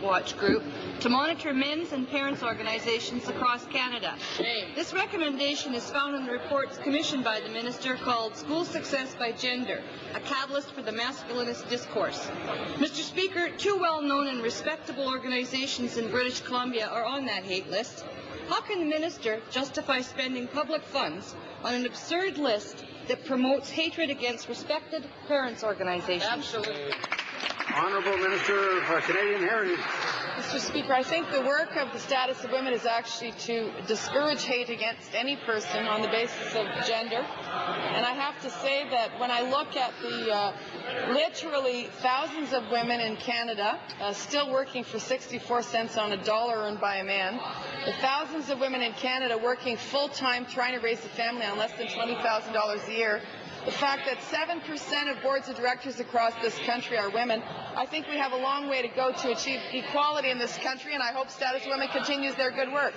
Watch group to monitor men's and parents' organizations across Canada. This recommendation is found in the reports commissioned by the Minister called School Success by Gender, a catalyst for the masculinist discourse. Mr. Speaker, two well-known and respectable organizations in British Columbia are on that hate list. How can the Minister justify spending public funds on an absurd list that promotes hatred against respected parents' organizations? Absolutely. Honourable Minister for Canadian Heritage. Mr. Speaker, I think the work of the status of women is actually to discourage hate against any person on the basis of gender. And I have to say that when I look at the literally thousands of women in Canada still working for 64 cents on a dollar earned by a man, the thousands of women in Canada working full-time trying to raise a family on less than $20,000 a year, the fact that 7% of boards of directors across this country are women, I think we have a long way to go to achieve equality in this country, and I hope Status Women continues their good work.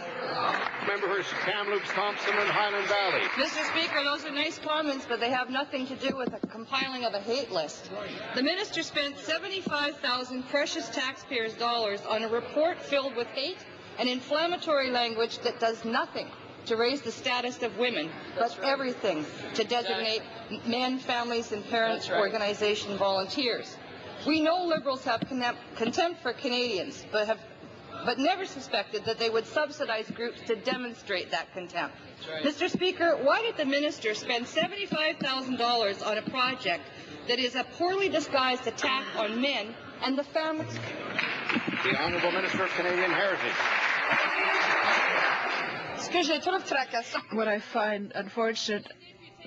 Member for Kamloops, Thompson and Highland Valley. Mr. Speaker, those are nice comments, but they have nothing to do with the compiling of a hate list. The Minister spent 75,000 precious taxpayers' dollars on a report filled with hate and inflammatory language that does nothing to raise the status of women, but everything to designate men, families, and parents' organization volunteers. We know Liberals have contempt for Canadians, but never suspected that they would subsidize groups to demonstrate that contempt. Mr. Speaker, why did the Minister spend $75,000 on a project that is a poorly disguised attack on men and the families? The Honourable Minister of Canadian Heritage. What I find unfortunate,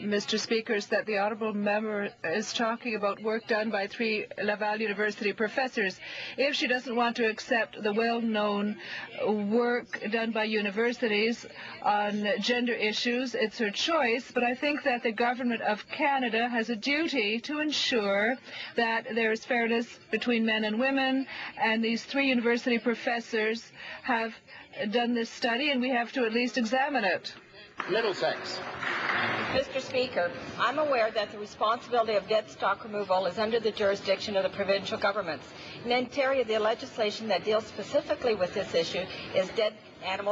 Mr. Speaker, is that the honourable member is talking about work done by 3 Laval University professors. If she doesn't want to accept the well-known work done by universities on gender issues, it's her choice, but I think that the Government of Canada has a duty to ensure that there is fairness between men and women, and these 3 university professors have done this study, and we have to at least examine it. Middlesex. Mr. Speaker, I'm aware that the responsibility of dead stock removal is under the jurisdiction of the provincial governments. In Ontario, the legislation that deals specifically with this issue is Dead Animal